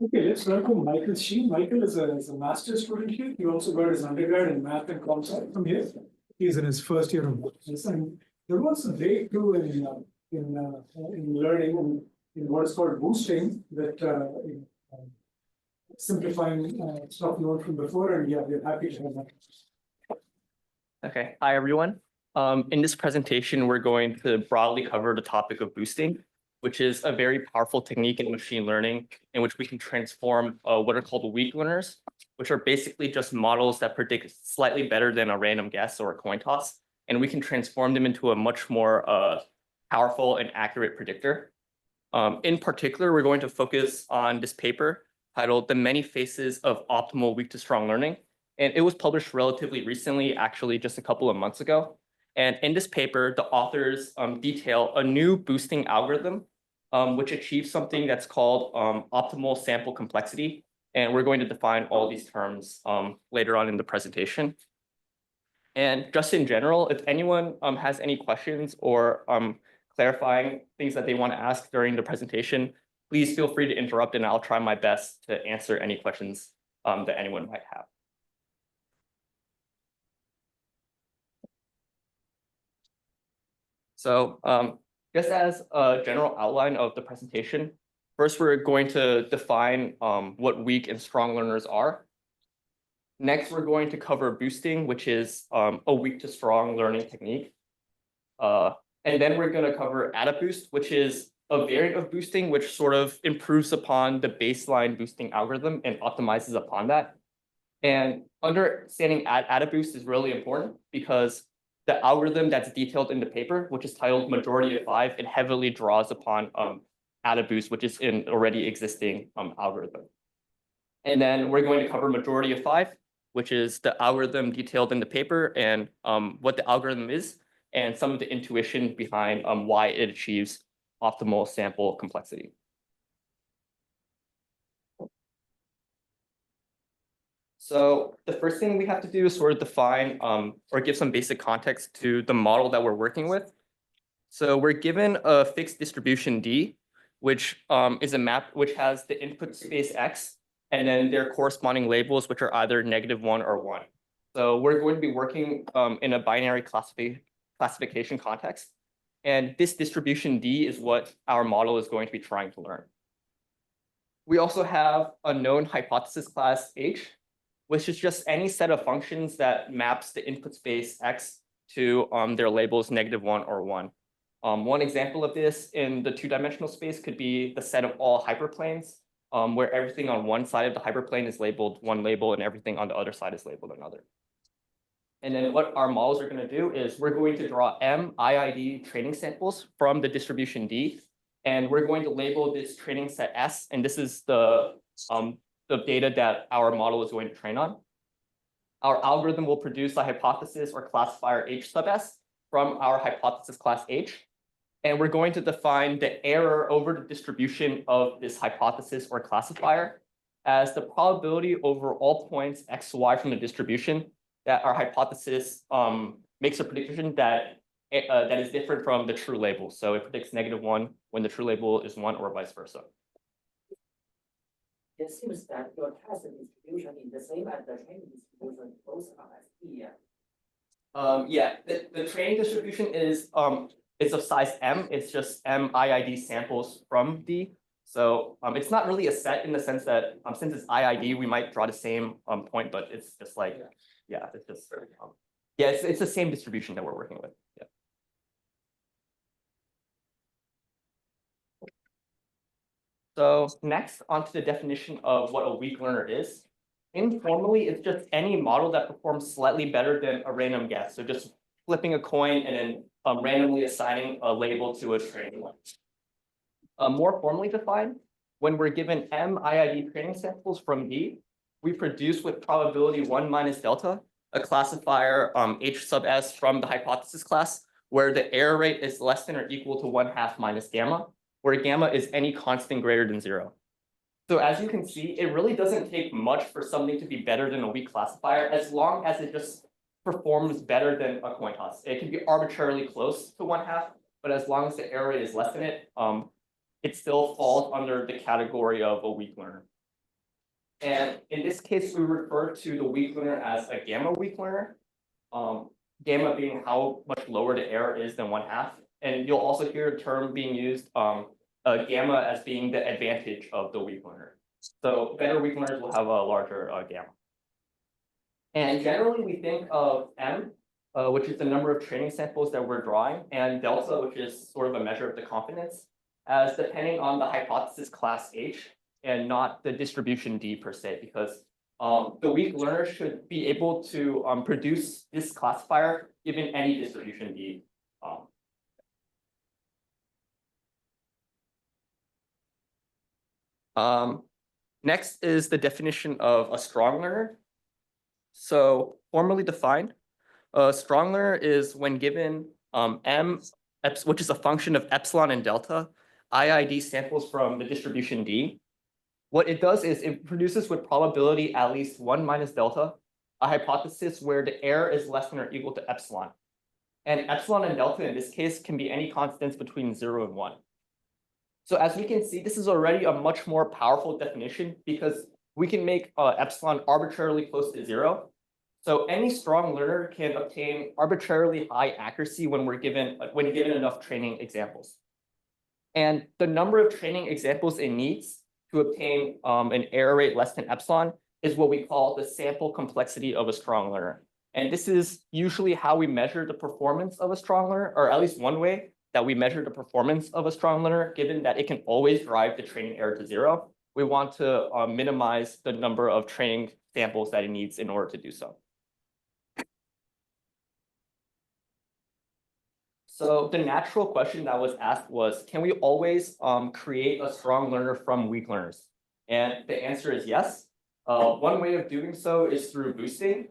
Okay, let's welcome Michael Sheen. Michael is a master's student here. He also got his undergrad in math and comp sci from here. He's in his first year of business, and there was a breakthrough in learning in what is called boosting that simplifying stuff known from before, and yeah, we're happy to have that. Okay, hi everyone. In this presentation, we're going to broadly cover the topic of boosting, which is a very powerful technique in machine learning in which we can transform what are called weak learners, which are basically just models that predict slightly better than a random guess or a coin toss, and we can transform them into a much more powerful and accurate predictor. In particular, we're going to focus on this paper titled "The Many Faces of Optimal Weak to Strong Learning," and it was published relatively recently, actually just a couple of months ago. And in this paper, the authors detail a new boosting algorithm which achieves something that's called optimal sample complexity. And we're going to define all these terms later on in the presentation. And just in general, if anyone has any questions or clarifying things that they want to ask during the presentation, please feel free to interrupt and I'll try my best to answer any questions that anyone might have. So just as a general outline of the presentation, first we're going to define what weak and strong learners are. Next, we're going to cover boosting, which is a weak to strong learning technique. And then we're going to cover AdaBoost, which is a variant of boosting, which sort of improves upon the baseline boosting algorithm and optimizes upon that. And understanding AdaBoost is really important because the algorithm that's detailed in the paper, which is titled Majority of 5, it heavily draws upon AdaBoost, which is an already existing algorithm. And then we're going to cover Majority of 5, which is the algorithm detailed in the paper and what the algorithm is and some of the intuition behind why it achieves optimal sample complexity. So the first thing we have to do is sort of define or give some basic context to the model that we're working with. So we're given a fixed distribution D, which is a map which has the input space X, and then their corresponding labels, which are either -1 or 1. So we're going to be working in a binary classification context. And this distribution D is what our model is going to be trying to learn. We also have a known hypothesis class H, which is just any set of functions that maps the input space X to their labels -1 or 1. One example of this in the two-dimensional space could be the set of all hyperplanes, where everything on one side of the hyperplane is labeled one label and everything on the other side is labeled another. And then what our models are going to do is we're going to draw M IID training samples from the distribution D, and we're going to label this training set S, and this is the data that our model is going to train on. Our algorithm will produce a hypothesis or classifier H sub S from our hypothesis class H. And we're going to define the error over the distribution of this hypothesis or classifier as the probability over all points X, Y from the distribution that our hypothesis makes a prediction that is different from the true label. So it predicts -1 when the true label is 1 or vice versa. It seems that your test distribution is the same as the training distribution, both are ST. Yeah, the training distribution is it's of size M. It's just M IID samples from D. So it's not really a set in the sense that since it's IID, we might draw the same point, but it's just like, yeah, it's just yeah, it's the same distribution that we're working with. Yeah. So next, onto the definition of what a weak learner is. Informally, it's just any model that performs slightly better than a random guess. So just flipping a coin and then randomly assigning a label to a training one. More formally defined, when we're given M IID training samples from D, we produce with probability 1 minus delta a classifier H sub S from the hypothesis class, where the error rate is less than or equal to 1/2 minus gamma, where gamma is any constant greater than 0. So as you can see, it really doesn't take much for something to be better than a weak classifier, as long as it just performs better than a coin toss. It can be arbitrarily close to 1/2, but as long as the error rate is less than it, it still falls under the category of a weak learner. And in this case, we refer to the weak learner as a gamma weak learner. Gamma being how much lower the error is than 1/2. And you'll also hear a term being used, gamma as being the advantage of the weak learner. So better weak learners will have a larger gamma. And generally we think of M, which is the number of training samples that we're drawing, and delta, which is sort of a measure of the confidence, as depending on the hypothesis class H and not the distribution D per se, because the weak learner should be able to produce this classifier given any distribution D. Next is the definition of a strong learner. So formally defined, a strong learner is when given M, which is a function of epsilon and delta, IID samples from the distribution D. What it does is it produces with probability at least 1 minus delta, a hypothesis where the error is less than or equal to epsilon. And epsilon and delta in this case can be any constants between 0 and 1. So as we can see, this is already a much more powerful definition because we can make epsilon arbitrarily close to 0. So any strong learner can obtain arbitrarily high accuracy when given enough training examples. And the number of training examples it needs to obtain an error rate less than epsilon is what we call the sample complexity of a strong learner. And this is usually how we measure the performance of a strong learner, or at least one way that we measure the performance of a strong learner, given that it can always drive the training error to 0. We want to minimize the number of training samples that it needs in order to do so. So the natural question that was asked was, can we always create a strong learner from weak learners? And the answer is yes. One way of doing so is through boosting.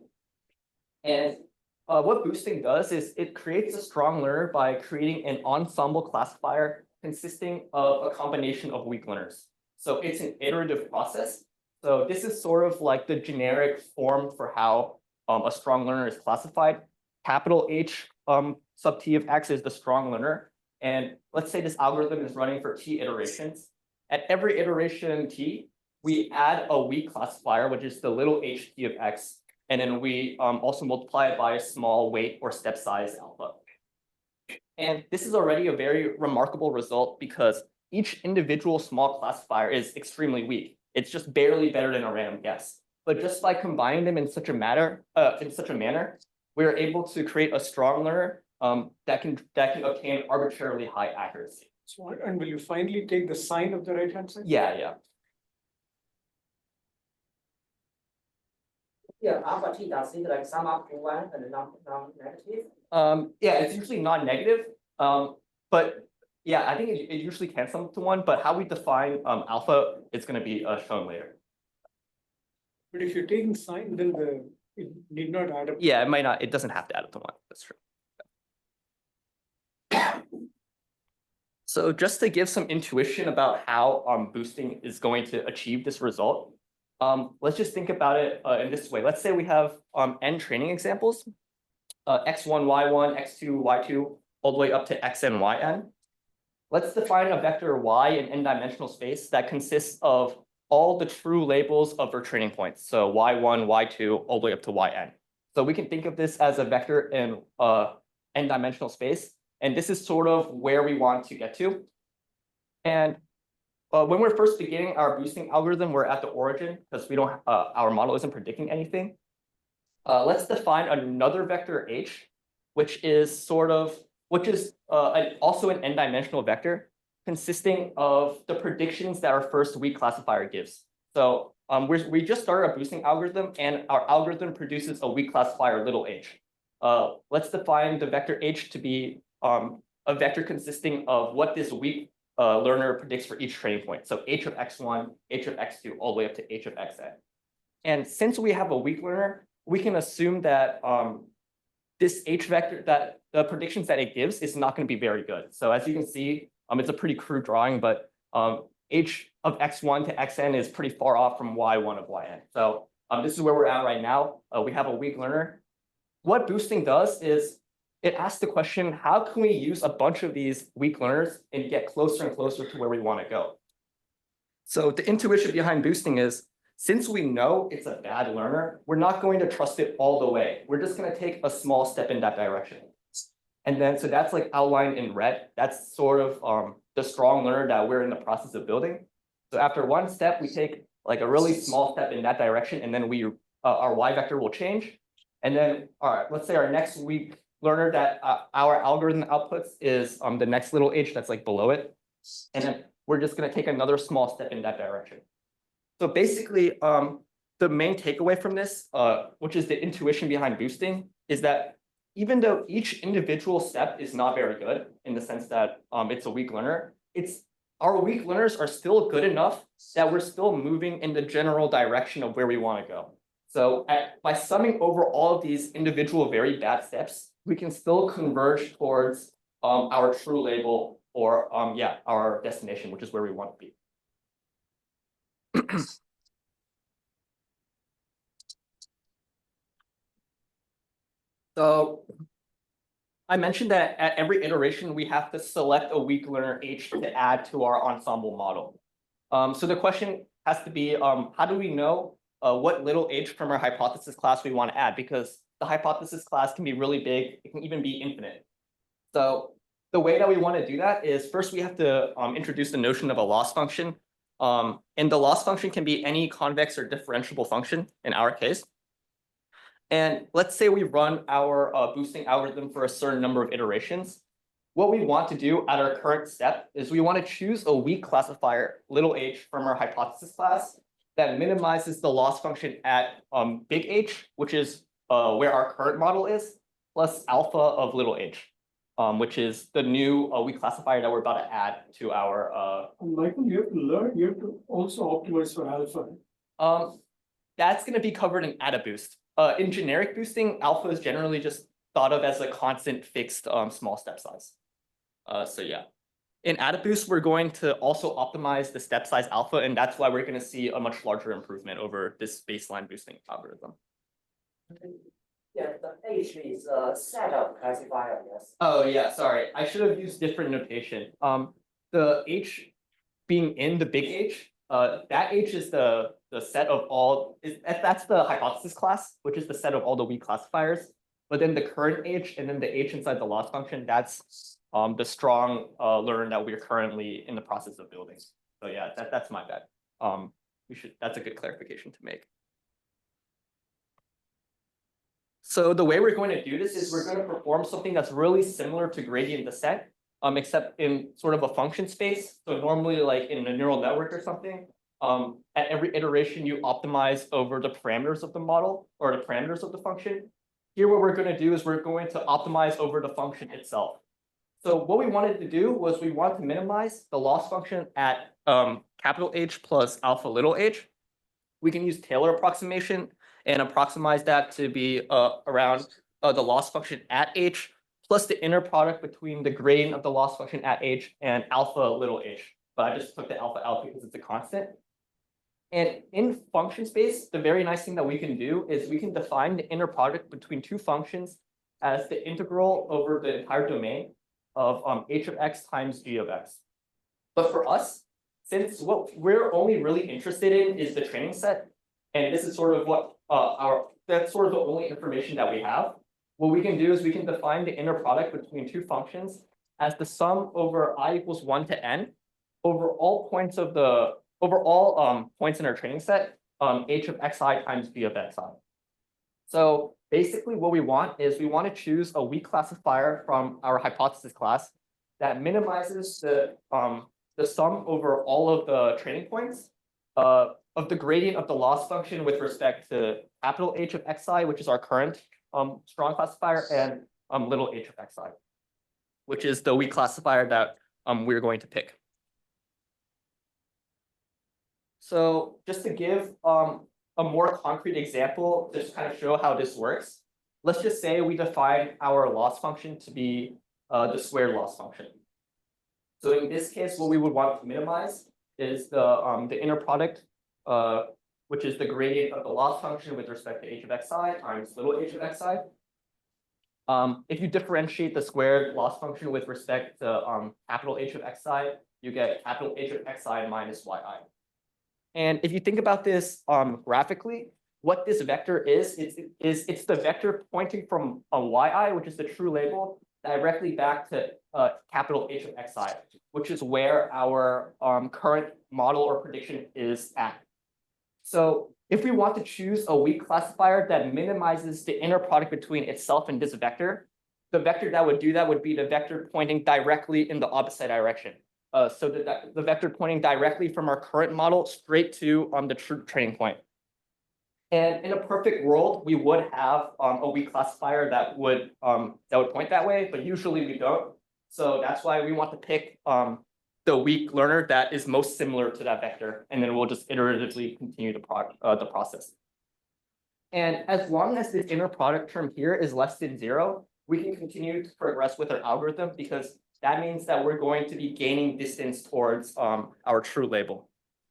And what boosting does is it creates a strong learner by creating an ensemble classifier consisting of a combination of weak learners. So it's an iterative process. So this is sort of like the generic form for how a strong learner is classified. Capital H sub t of x is the strong learner. And let's say this algorithm is running for t iterations. At every iteration t, we add a weak classifier, which is the little ht of x. And then we also multiply it by a small weight or step size alpha. And this is already a very remarkable result because each individual small classifier is extremely weak. It's just barely better than a random guess. But just by combining them in such a manner, we're able to create a strong learner that can obtain arbitrarily high accuracy. So, and will you finally take the sign of the right-hand side? Yeah. Yeah, alpha t, does it like sum up to 1 and non-negative? Yeah, it's usually non-negative. But yeah, I think it usually can sum up to 1, but how we define alpha is going to be shown later. But if you're taking sign, then it need not add up. Yeah, it doesn't have to add up to 1. That's true. So just to give some intuition about how boosting is going to achieve this result, let's just think about it in this way. Let's say we have n training examples, x1, y1, x2, y2, all the way up to xn, yn. Let's define a vector y in n-dimensional space that consists of all the true labels of our training points. So y1, y2, all the way up to yn. So we can think of this as a vector in n-dimensional space. And this is sort of where we want to get to. And when we're first beginning our boosting algorithm, we're at the origin because we don't, our model isn't predicting anything. Let's define another vector h, which is also an n-dimensional vector consisting of the predictions that our first weak classifier gives. So we just started a boosting algorithm, and our algorithm produces a weak classifier little h. Let's define the vector h to be a vector consisting of what this weak learner predicts for each training point. So h of x1, h of x2, all the way up to h of xn. And since we have a weak learner, we can assume that this h vector, that the predictions that it gives is not going to be very good. So as you can see, it's a pretty crude drawing, but h of x1 to xn is pretty far off from y1 of yn. So this is where we're at right now. We have a weak learner. What boosting does is it asks the question, how can we use a bunch of these weak learners and get closer and closer to where we want to go? So the intuition behind boosting is since we know it's a bad learner, we're not going to trust it all the way. We're just going to take a small step in that direction. And then, so that's like outlined in red. That's sort of the strong learner that we're in the process of building. So after one step, we take like a really small step in that direction, and then our y vector will change. And then, all right, let's say our next weak learner that our algorithm outputs is the next little h that's like below it. And then we're just going to take another small step in that direction. So basically, the main takeaway from this, which is the intuition behind boosting, is that even though each individual step is not very good in the sense that it's a weak learner, our weak learners are still good enough that we're still moving in the general direction of where we want to go. So by summing over all of these individual very bad steps, we can still converge towards our true label or our destination, which is where we want to be. So I mentioned that at every iteration, we have to select a weak learner H to add to our ensemble model. So the question has to be, how do we know what little h from our hypothesis class we want to add? Because the hypothesis class can be really big. It can even be infinite. So the way that we want to do that is first we have to introduce the notion of a loss function. And the loss function can be any convex or differentiable function in our case. And let's say we run our boosting algorithm for a certain number of iterations. What we want to do at our current step is we want to choose a weak classifier, little h, from our hypothesis class that minimizes the loss function at big H, which is where our current model is, plus alpha of little h, which is the new weak classifier that we're about to add to our. Michael, you have to also optimize for alpha. That's going to be covered in AdaBoost. In generic boosting, alpha is generally just thought of as a constant fixed small step size. So yeah, in AdaBoost, we're going to also optimize the step size alpha, and that's why we're going to see a much larger improvement over this baseline boosting algorithm. Yeah, the H is a set of classifier, yes. Oh yeah, sorry, I should have used different notation. The H being in the big H, that H is the set of all, that's the hypothesis class, which is the set of all the weak classifiers. But then the current H and then the H inside the loss function, that's the strong learner that we're currently in the process of building. So yeah, that's my bad. That's a good clarification to make. So the way we're going to do this is we're going to perform something that's really similar to gradient descent, except in sort of a function space. So normally like in a neural network or something, at every iteration, you optimize over the parameters of the model or the parameters of the function. Here, what we're going to do is we're going to optimize over the function itself. So what we wanted to do was we want to minimize the loss function at capital H plus alpha little h. We can use Taylor approximation and approximize that to be around the loss function at H plus the inner product between the gradient of the loss function at H and alpha little h. But I just took the alpha out because it's a constant. And in function space, the very nice thing that we can do is we can define the inner product between two functions as the integral over the entire domain of h of x times g of x. But for us, since what we're only really interested in is the training set, and this is sort of what that's sort of the only information that we have, what we can do is we can define the inner product between two functions as the sum over I equals 1 to n over all points of the points in our training set, h of xi times g of xi. So basically what we want is we want to choose a weak classifier from our hypothesis class that minimizes the sum over all of the training points of the gradient of the loss function with respect to capital H of xi, which is our current strong classifier, and little h of xi, which is the weak classifier that we're going to pick. So just to give a more concrete example, just to kind of show how this works, let's just say we define our loss function to be the squared loss function. So in this case, what we would want to minimize is the inner product, which is the gradient of the loss function with respect to h of xi times little h of xi. If you differentiate the squared loss function with respect to capital H of xi, you get capital H of xi minus yi. And if you think about this graphically, what this vector is it's the vector pointing from a yi, which is the true label, directly back to capital H of xi, which is where our current model or prediction is at. So if we want to choose a weak classifier that minimizes the inner product between itself and this vector, the vector that would do that would be the vector pointing directly in the opposite direction. So the vector pointing directly from our current model straight to the true training point. And in a perfect world, we would have a weak classifier that would point that way, but usually we don't. So that's why we want to pick the weak learner that is most similar to that vector, and then we'll just iteratively continue the process. And as long as this inner product term here is less than 0, we can continue to progress with our algorithm, because that means that we're going to be gaining distance towards our true label.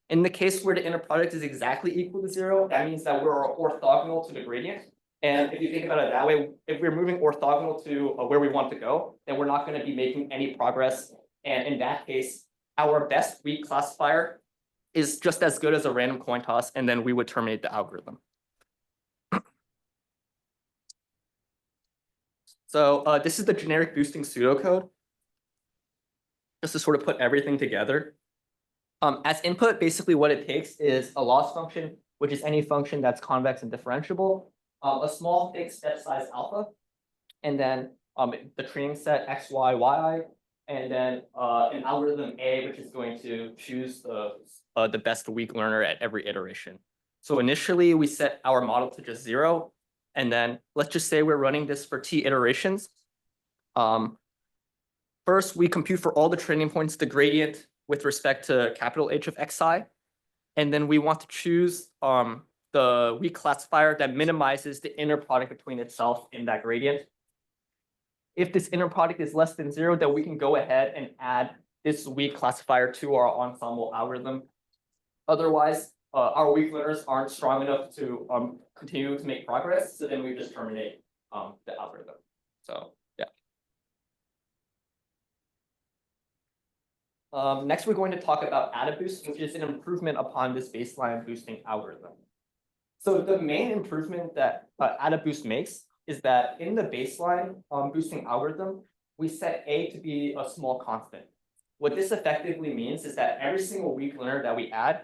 In the case where the inner product is exactly equal to 0, that means that we're orthogonal to the gradient. And if you think about it that way, if we're moving orthogonal to where we want to go, then we're not going to be making any progress. And in that case, our best weak classifier is just as good as a random coin toss, and then we would terminate the algorithm. So this is the generic boosting pseudocode, just to sort of put everything together. As input, basically what it takes is a loss function, which is any function that's convex and differentiable, a small fixed step size alpha, and then the training set x, y, y, and then an algorithm A, which is going to choose the best weak learner at every iteration. So initially, we set our model to just 0, and then let's just say we're running this for t iterations. First, we compute for all the training points the gradient with respect to capital H of xi, and then we want to choose the weak classifier that minimizes the inner product between itself and that gradient. If this inner product is less than 0, then we can go ahead and add this weak classifier to our ensemble algorithm. Otherwise, our weak learners aren't strong enough to continue to make progress, so then we just terminate the algorithm. So yeah. Next, we're going to talk about AdaBoost, which is an improvement upon this baseline boosting algorithm. So the main improvement that AdaBoost makes is that in the baseline boosting algorithm, we set A to be a small constant. What this effectively means is that every single weak learner that we add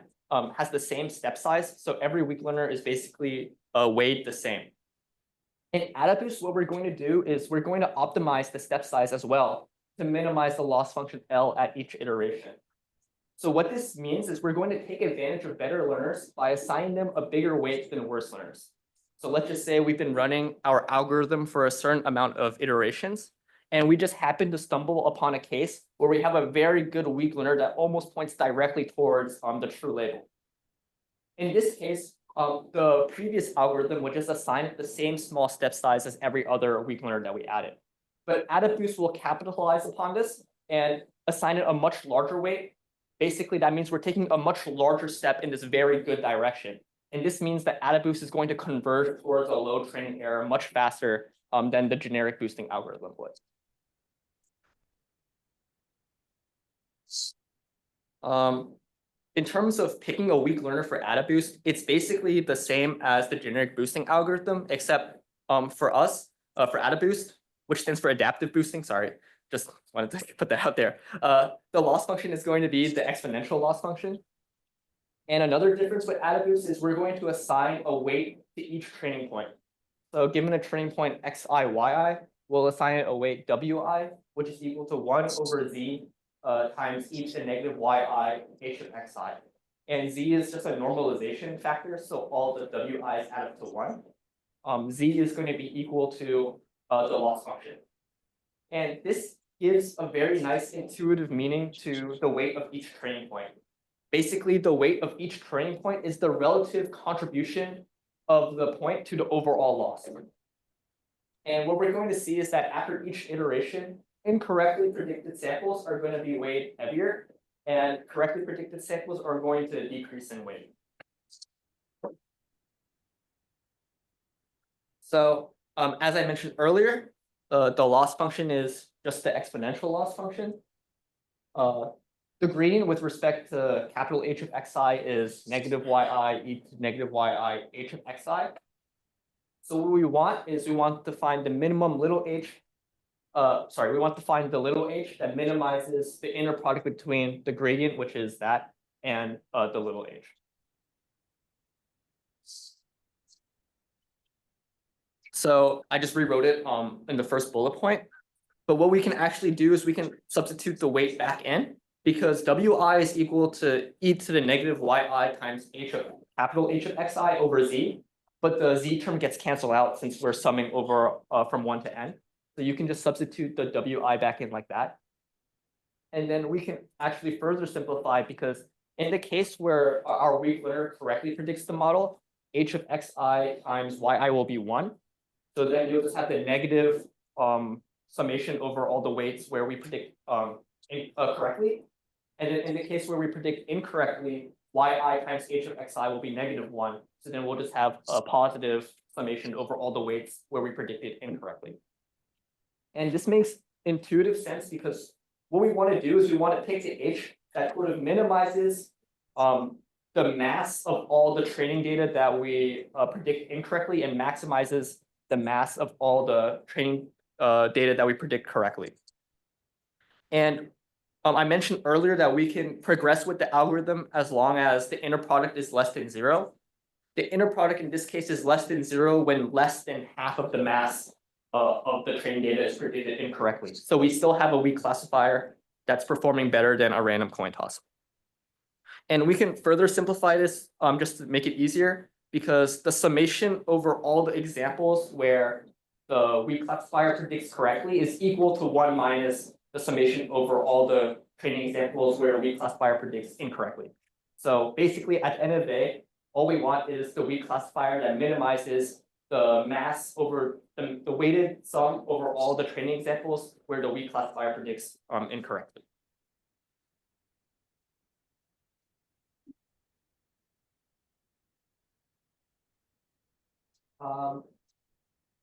has the same step size. So every weak learner is basically weighed the same. In AdaBoost, what we're going to do is we're going to optimize the step size as well to minimize the loss function L at each iteration. So what this means is we're going to take advantage of better learners by assigning them a bigger weight than worse learners. So let's just say we've been running our algorithm for a certain amount of iterations, and we just happen to stumble upon a case where we have a very good weak learner that almost points directly towards the true label. In this case, the previous algorithm would just assign it the same small step size as every other weak learner that we added. But AdaBoost will capitalize upon this and assign it a much larger weight. Basically, that means we're taking a much larger step in this very good direction. And this means that AdaBoost is going to converge towards a low training error much faster than the generic boosting algorithm would. In terms of picking a weak learner for AdaBoost, it's basically the same as the generic boosting algorithm, except for us, for AdaBoost, which stands for adaptive boosting, sorry, just wanted to put that out there. The loss function is going to be the exponential loss function. And another difference with AdaBoost is we're going to assign a weight to each training point. So given a training point xi, yi, we'll assign it a weight wi, which is equal to 1 over z times e to negative yi h of xi. And z is just a normalization factor, so all the wi's add up to 1. Z is going to be equal to the loss function. And this gives a very nice intuitive meaning to the weight of each training point. Basically, the weight of each training point is the relative contribution of the point to the overall loss. And what we're going to see is that after each iteration, incorrectly predicted samples are going to be weighed heavier, and correctly predicted samples are going to decrease in weight. So as I mentioned earlier, the loss function is just the exponential loss function. the gradient with respect to capital H of xi is negative yi e to negative yi h of xi. So what we want is we want to find the minimum little h. We want to find the little h that minimizes the inner product between the gradient, which is that, and the little h. So I just rewrote it in the first bullet point. But what we can actually do is we can substitute the weight back in, because wi is equal to e to the negative yi times h of capital H of xi over z. But the z term gets canceled out since we're summing over from 1 to n. So you can just substitute the wi back in like that. And then we can actually further simplify, because in the case where our weak linear correctly predicts the model, h of xi times yi will be 1. So then you'll just have the negative summation over all the weights where we predict correctly. And then in the case where we predict incorrectly, yi times h of xi will be negative 1. So then we'll just have a positive summation over all the weights where we predicted incorrectly. And this makes intuitive sense, because what we want to do is we want to take the h that sort of minimizes the mass of all the training data that we predict incorrectly and maximizes the mass of all the training data that we predict correctly. And I mentioned earlier that we can progress with the algorithm as long as the inner product is less than 0. The inner product in this case is less than 0 when less than half of the mass of the training data is predicted incorrectly. So we still have a weak classifier that's performing better than a random coin toss. And we can further simplify this just to make it easier, because the summation over all the examples where the weak classifier predicts correctly is equal to 1 minus the summation over all the training examples where weak classifier predicts incorrectly. So basically, at the end of the day, all we want is the weak classifier that minimizes the mass over the weighted sum over all the training examples where the weak classifier predicts incorrectly.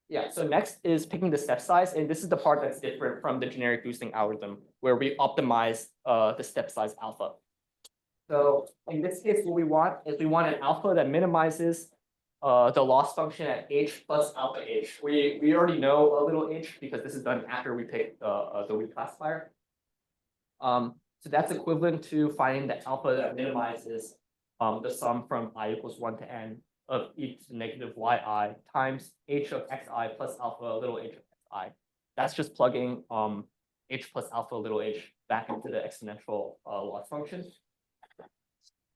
Yeah, so next is picking the step size, and this is the part that's different from the generic boosting algorithm, where we optimize the step size alpha. So in this case, what we want is we want an alpha that minimizes the loss function at h plus alpha h. We already know a little h because this is done after we pick the weak classifier. So that's equivalent to finding the alpha that minimizes the sum from I equals 1 to n of e to the negative yi times h of xi plus alpha little h of xi. That's just plugging h plus alpha little h back into the exponential loss function.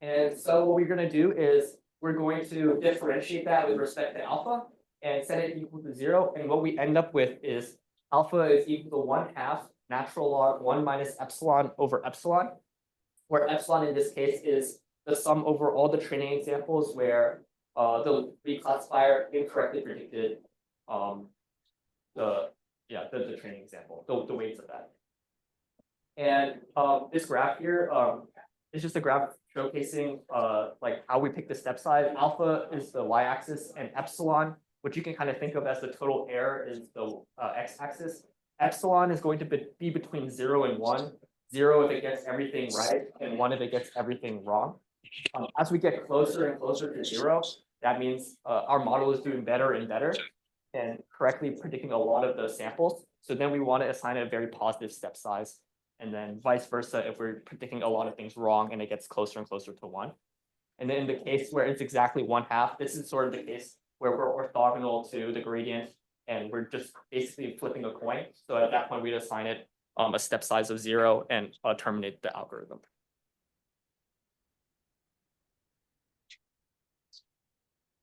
And so what we're going to do is we're going to differentiate that with respect to alpha and set it equal to 0. And what we end up with is alpha is equal to 1/2 natural log 1 minus epsilon over epsilon, where epsilon in this case is the sum over all the training examples where the reclassifier incorrectly predicted the training example, the weights of that. And this graph here is just a graph showcasing like how we pick the step size. Alpha is the y-axis, and epsilon, which you can kind of think of as the total error, is the x-axis. Epsilon is going to be between 0 and 1. 0 if it gets everything right, and 1 if it gets everything wrong. As we get closer and closer to 0, that means our model is doing better and better and correctly predicting a lot of the samples. So then we want to assign a very positive step size, and then vice versa if we're predicting a lot of things wrong and it gets closer and closer to 1. And then in the case where it's exactly 1/2, this is sort of the case where we're orthogonal to the gradient and we're just basically flipping a coin. So at that point, we'd assign it a step size of 0 and terminate the algorithm.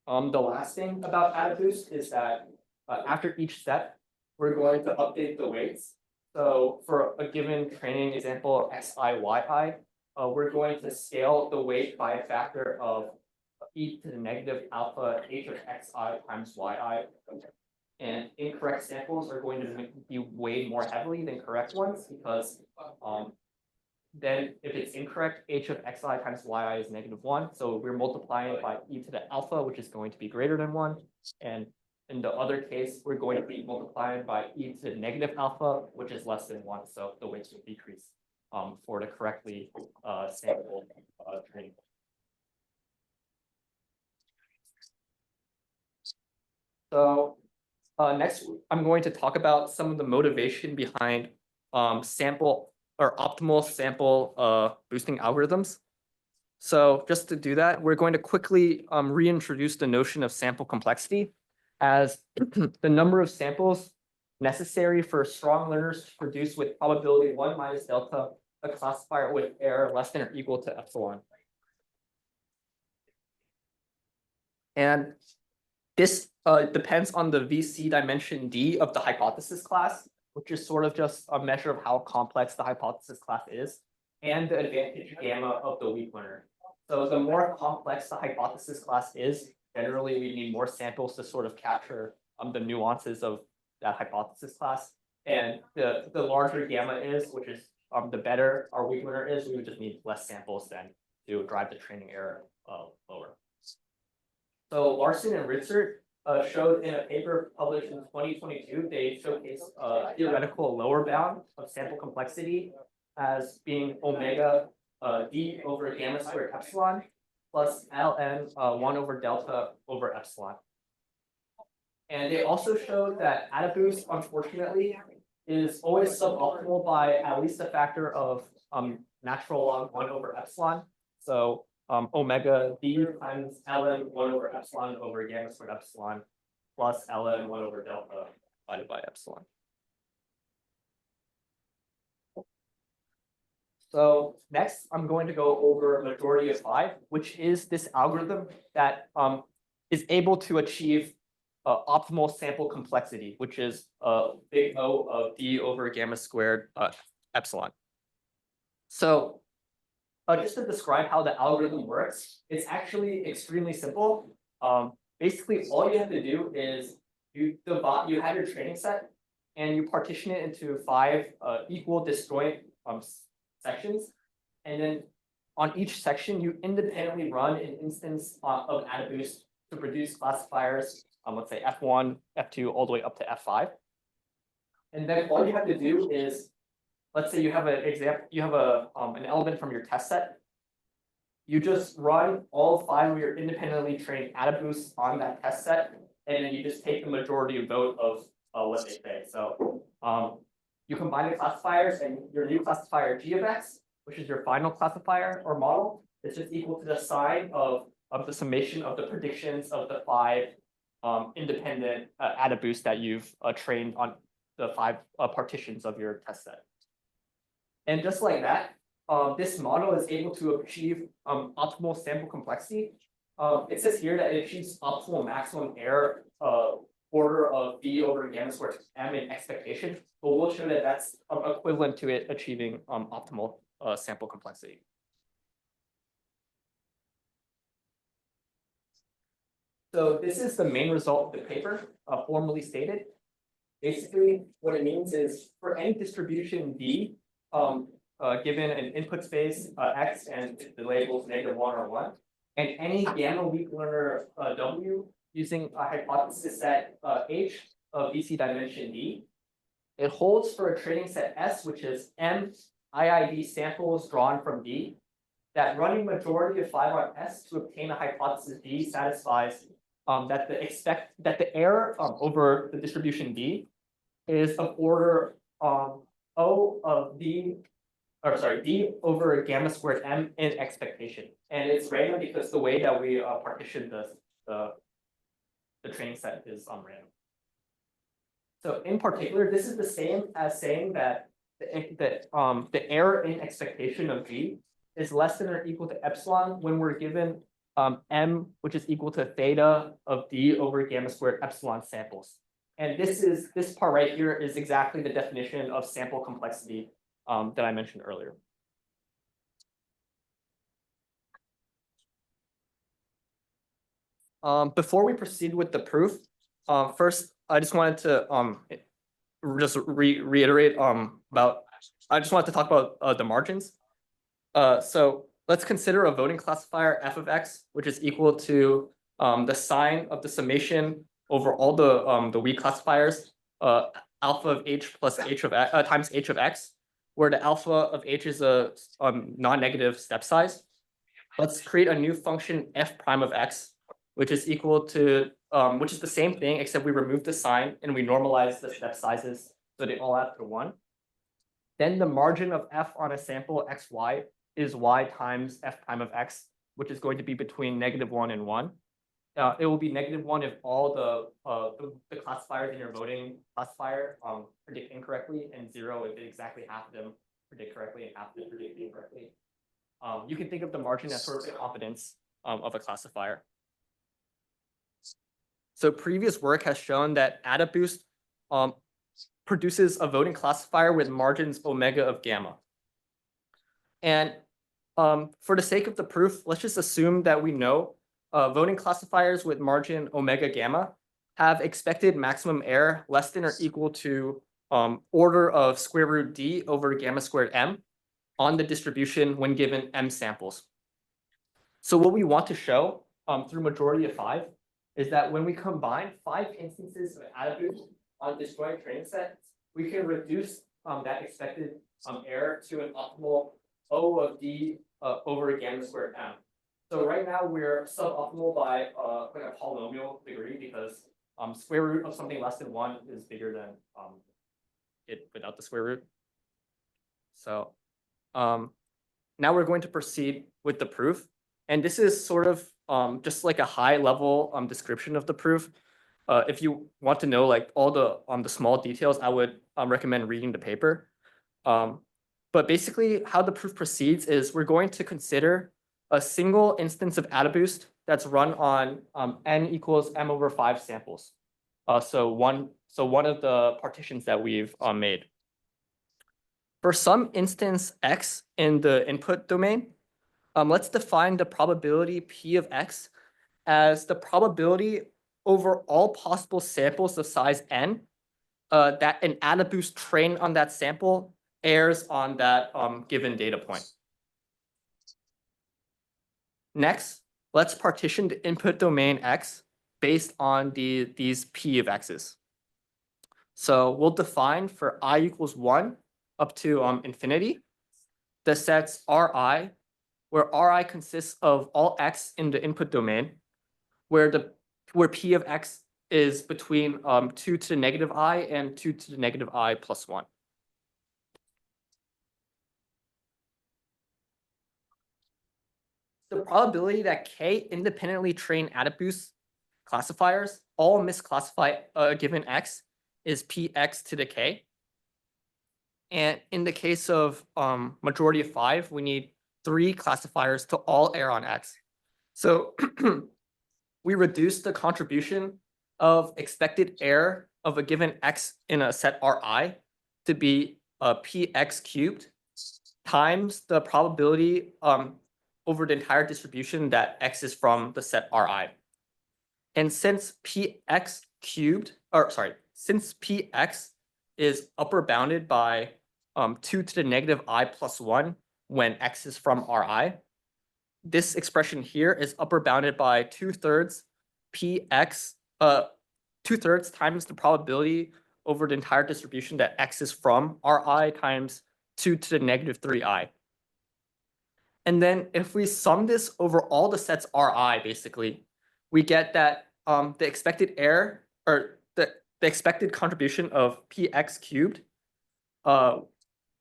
The last thing about AdaBoost is that after each step, we're going to update the weights. So for a given training example, xi, yi, we're going to scale the weight by a factor of e to the negative alpha h of xi times yi. And incorrect samples are going to be weighed more heavily than correct ones, because then if it's incorrect, h of xi times yi is -1. So we're multiplying it by e to the alpha, which is going to be greater than 1. And in the other case, we're going to be multiplying by e to the negative alpha, which is less than 1. So the weights will decrease for the correctly sampled training. So next, I'm going to talk about some of the motivation behind sample or optimal sample boosting algorithms. So just to do that, we're going to quickly reintroduce the notion of sample complexity as the number of samples necessary for strong learners to produce with probability 1 minus delta a classifier with error less than or equal to epsilon. And this depends on the VC dimension D of the hypothesis class, which is sort of just a measure of how complex the hypothesis class is, and the advantage gamma of the weak learner. So the more complex the hypothesis class is, generally we need more samples to sort of capture the nuances of that hypothesis class. And the larger gamma is, which is the better our weak learner is, we would just need less samples then to drive the training error lower. So Larsen and Ritzert showed in a paper published in 2022, they showcased a theoretical lower bound of sample complexity as being omega d over gamma squared epsilon plus ln 1 over delta over epsilon. And they also showed that AdaBoost, unfortunately, is always suboptimal by at least a factor of natural log 1 over epsilon. So omega d times ln 1 over epsilon over gamma squared epsilon plus ln 1 over delta divided by epsilon. So next, I'm going to go over majority of 5, which is this algorithm that is able to achieve optimal sample complexity, which is big O of d over gamma squared epsilon. So just to describe how the algorithm works, it's actually extremely simple. Basically, all you have to do is you have your training set and you partition it into 5 equal disjoint sections. And then on each section, you independently run an instance of AdaBoost to produce classifiers, let's say F1, F2, all the way up to F5. And then all you have to do is, let's say you have an example, you have an element from your test set. You just run all 5 of your independently trained AdaBoosts on that test set, and then you just take the majority vote of what they say. So you combine the classifiers, and your new classifier g of x, which is your final classifier or model, is just equal to the sign of the summation of the predictions of the 5 independent AdaBoosts that you've trained on the 5 partitions of your test set. And just like that, this model is able to achieve optimal sample complexity. It says here that it achieves optimal maximum error order of d over gamma squared m in expectation, but we'll show that that's equivalent to it achieving optimal sample complexity. So this is the main result of the paper, formally stated. Basically, what it means is for any distribution d, given an input space x and the labels -1 or 1, and any gamma weak learner w using a hypothesis set h of VC dimension d, it holds for a training set S, which is m IID samples drawn from d, that running majority of 5 on S to obtain a hypothesis d satisfies that the error over the distribution d is of order O of d, or sorry, d over gamma squared m in expectation. And it's random because the way that we partition the training set is random. So in particular, this is the same as saying that the error in expectation of g is less than or equal to epsilon when we're given m, which is equal to theta of d over gamma squared epsilon samples. And this part right here is exactly the definition of sample complexity that I mentioned earlier. Before we proceed with the proof, first I just wanted to reiterate I just wanted to talk about the margins. So let's consider a voting classifier f of x, which is equal to the sign of the summation over all the weak classifiers, alpha of h plus h of x, times h of x, where the alpha of h is a non-negative step size. Let's create a new function f prime of x, which is equal to, which is the same thing, except we remove the sign and we normalize the step sizes so they all add to 1. Then the margin of f on a sample xy is y times f prime of x, which is going to be between -1 and 1. It will be -1 if all the classifiers in your voting classifier predict incorrectly, and 0 if exactly half of them predict correctly and half of them predict incorrectly. You can think of the margin as sort of the confidence of a classifier. So previous work has shown that AdaBoost produces a voting classifier with margins omega of gamma. And for the sake of the proof, let's just assume that we know voting classifiers with margin omega gamma have expected maximum error less than or equal to order of square root d over gamma squared m on the distribution when given m samples. So what we want to show through majority of 5 is that when we combine 5 instances of AdaBoost on disjoint training set, we can reduce that expected error to an optimal O of d over gamma squared m. So right now we're suboptimal by like a polynomial degree, because square root of something less than 1 is bigger than it without the square root. So now we're going to proceed with the proof. And this is sort of just like a high level description of the proof. If you want to know like all the small details, I would recommend reading the paper. But basically how the proof proceeds is we're going to consider a single instance of AdaBoost that's run on n equals m over 5 samples. So one of the partitions that we've made. For some instance x in the input domain, let's define the probability p of x as the probability over all possible samples of size n that an AdaBoost trained on that sample errs on that given data point. Next, let's partition the input domain x based on these p of x's. So we'll define for I equals 1 up to infinity the sets Ri, where Ri consists of all x in the input domain, where p of x is between 2 to the negative I and 2 to the negative I plus 1. The probability that k independently trained AdaBoost classifiers all misclassify a given x is px to the k. And in the case of majority of 5, we need 3 classifiers to all err on x. So we reduce the contribution of expected error of a given x in a set Ri to be px cubed times the probability over the entire distribution that x is from the set Ri. And since px cubed, since px is upper bounded by 2 to the negative I plus 1 when x is from Ri, this expression here is upper bounded by 2/3 px, 2/3 times the probability over the entire distribution that x is from Ri times 2 to the negative 3i. And then if we sum this over all the sets Ri, basically, we get that the expected error, or the expected contribution of px cubed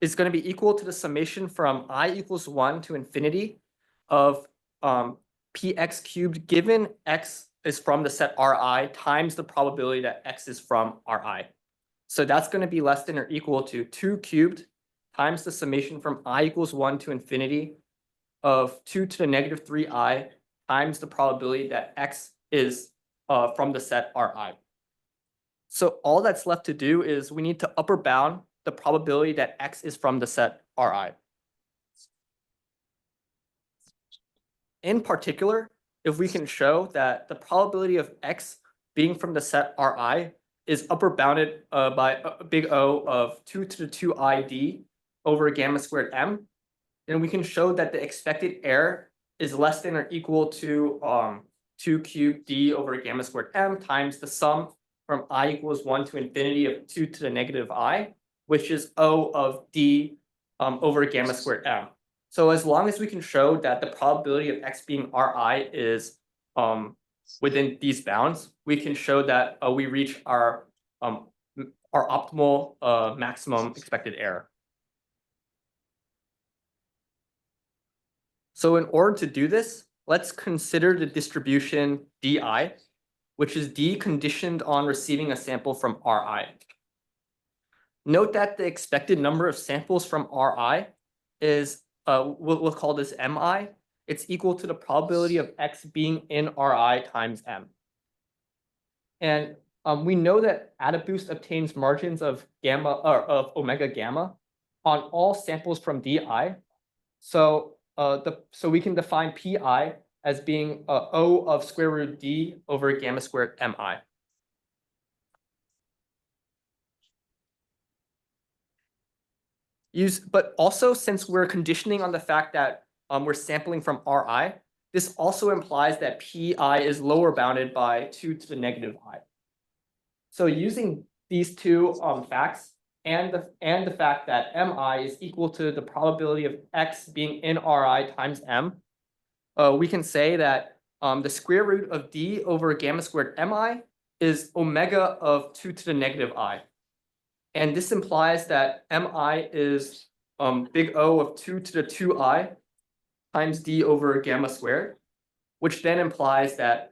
is going to be equal to the summation from I equals 1 to infinity of px cubed given x is from the set Ri times the probability that x is from Ri. So that's going to be less than or equal to 2 cubed times the summation from I equals 1 to infinity of 2 to the negative 3i times the probability that x is from the set Ri. So all that's left to do is we need to upper bound the probability that x is from the set Ri. In particular, if we can show that the probability of x being from the set Ri is upper bounded by a big O of 2 to the 2id over gamma squared m, then we can show that the expected error is less than or equal to 2 cubed d over gamma squared m times the sum from I equals 1 to infinity of 2 to the negative I, which is O of d over gamma squared m. So as long as we can show that the probability of x being Ri is within these bounds, we can show that we reach our optimal maximum expected error. So in order to do this, let's consider the distribution di, which is d conditioned on receiving a sample from Ri. Note that the expected number of samples from Ri is, we'll call this mi. It's equal to the probability of x being in Ri times m. And we know that AdaBoost obtains margins of gamma or of omega gamma on all samples from di. So so we can define pi as being O of square root d over gamma squared mi. But also, since we're conditioning on the fact that we're sampling from Ri, this also implies that pi is lower bounded by 2 to the negative I. So using these two facts and the fact that mi is equal to the probability of x being in Ri times m, we can say that the square root of d over gamma squared mi is omega of 2 to the negative I. And this implies that mi is big O of 2 to the 2i times d over gamma squared, which then implies that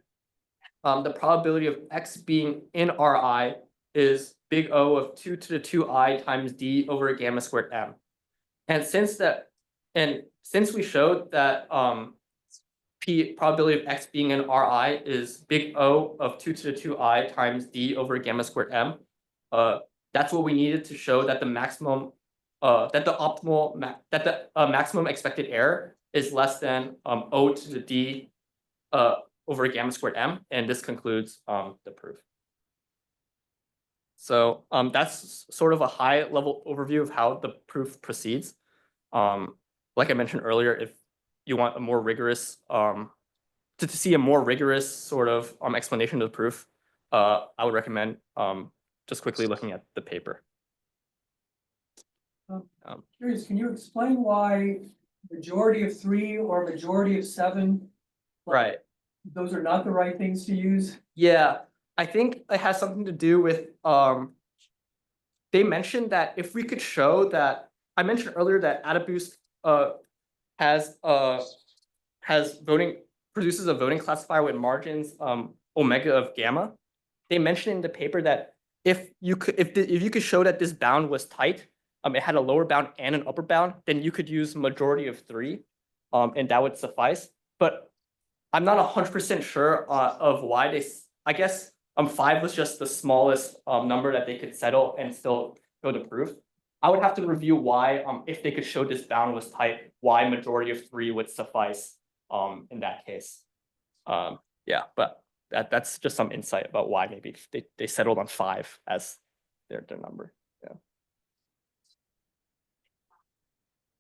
the probability of x being in Ri is big O of 2 to the 2i times d over gamma squared m. And since we showed that probability of x being in Ri is big O of 2 to the 2i times d over gamma squared m, that's what we needed to show that the maximum, maximum expected error is less than O to the d over gamma squared m, and this concludes the proof. So that's sort of a high level overview of how the proof proceeds. Like I mentioned earlier, if you want a more rigorous, to see a more rigorous sort of explanation of the proof, I would recommend just quickly looking at the paper. Curious, can you explain why majority of 3 or majority of 7? Right. Those are not the right things to use? Yeah, I think it has something to do with they mentioned that if we could show that, I mentioned earlier that AdaBoost produces a voting classifier with margins omega of gamma. They mentioned in the paper that if you could show that this bound was tight, it had a lower bound and an upper bound, then you could use majority of 3, and that would suffice. But I'm not 100% sure of why I guess 5 was just the smallest number that they could settle and still show the proof. I would have to review why, if they could show this bound was tight, why majority of 3 would suffice in that case. Yeah, but that's just some insight about why maybe they settled on 5 as their number. Yeah.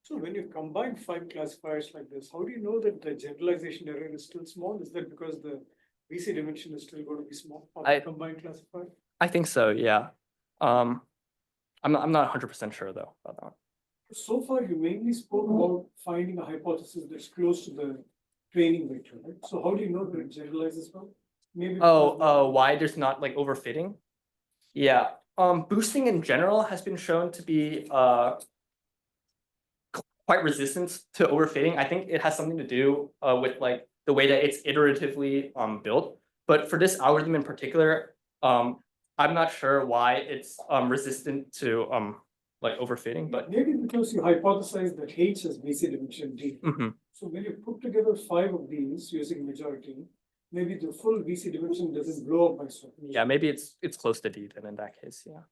So when you combine 5 classifiers like this, how do you know that the generalization error is still small? Is that because the VC dimension is still going to be small of the combined classifier? I think so, yeah. I'm not 100% sure though about that one. So far, you mainly spoke about finding a hypothesis that's close to the training vector, right? So how do you know that it generalizes well? Maybe why there's not like overfitting? Yeah, boosting in general has been shown to be quite resistant to overfitting. I think it has something to do with like the way that it's iteratively built. But for this algorithm in particular, I'm not sure why it's resistant to like overfitting. But maybe because you hypothesize that H has VC dimension D. So when you put together 5 of these using majority, maybe the full VC dimension doesn't blow up by so much. Yeah, maybe it's close to D then in that case, yeah.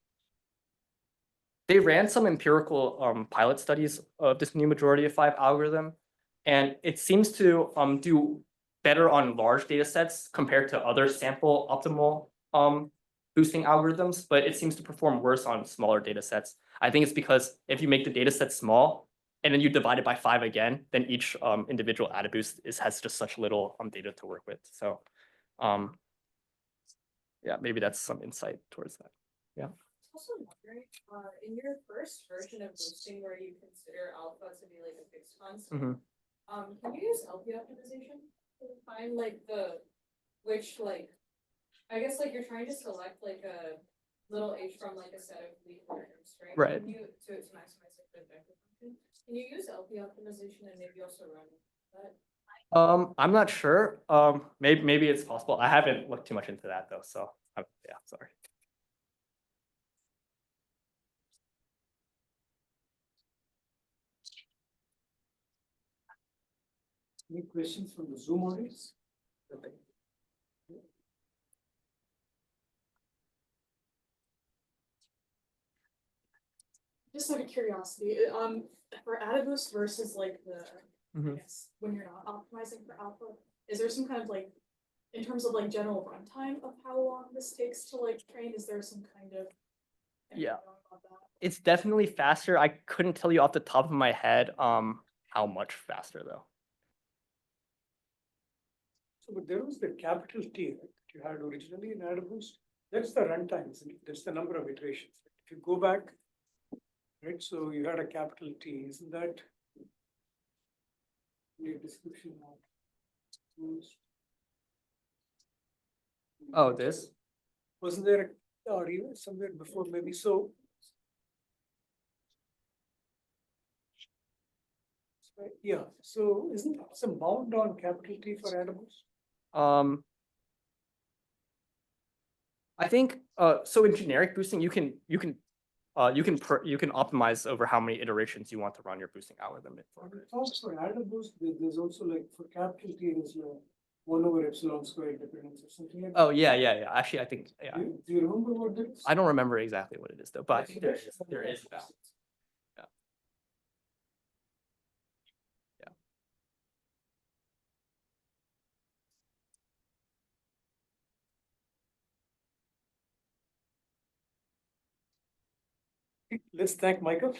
They ran some empirical pilot studies of this new majority of 5 algorithm, and it seems to do better on large data sets compared to other sample optimal boosting algorithms, but it seems to perform worse on smaller data sets. I think it's because if you make the data set small and then you divide it by 5 again, then each individual AdaBoost has just such little data to work with. So yeah, maybe that's some insight towards that. Yeah. also wondering, in your first version of boosting where you consider alpha to be like a fixed constant, Mhm. can you use LP optimization to find like which like, I guess like you're trying to select like a little h from like a set of weak terms, right? Right. Can you, to maximize like the vector function, can you use LP optimization and maybe also run that? I'm not sure. Maybe it's possible. I haven't looked too much into that though, so yeah, sorry. Any questions from the Zoom audience? Okay. Just out of curiosity, for AdaBoost versus like I Mhm. guess, when you're not optimizing for alpha, is there some kind of like, in terms of like general runtime of how long this takes to like train, is there some kind of? Yeah. about that? It's definitely faster. I couldn't tell you off the top of my head how much faster though. So, but there was the capital T right, that you had originally in AdaBoost. That's the runtime, isn't it? That's the number of iterations. If you go back, right, so you had a capital T, isn't that the description of boost? Oh, this? Wasn't there or even somewhere before maybe so? Yeah, so isn't there some bound on capital T for AdaBoost? I think so in generic boosting you can optimize over how many iterations you want to run your boosting algorithm in for. Also, AdaBoost, there's also like for capital T, there's a 1/epsilon squared dependence or something like that. Oh yeah. Actually, I think yeah. Do you remember what that is? I don't remember exactly what it is though, but I think there is that. Yeah. Let's thank Michael.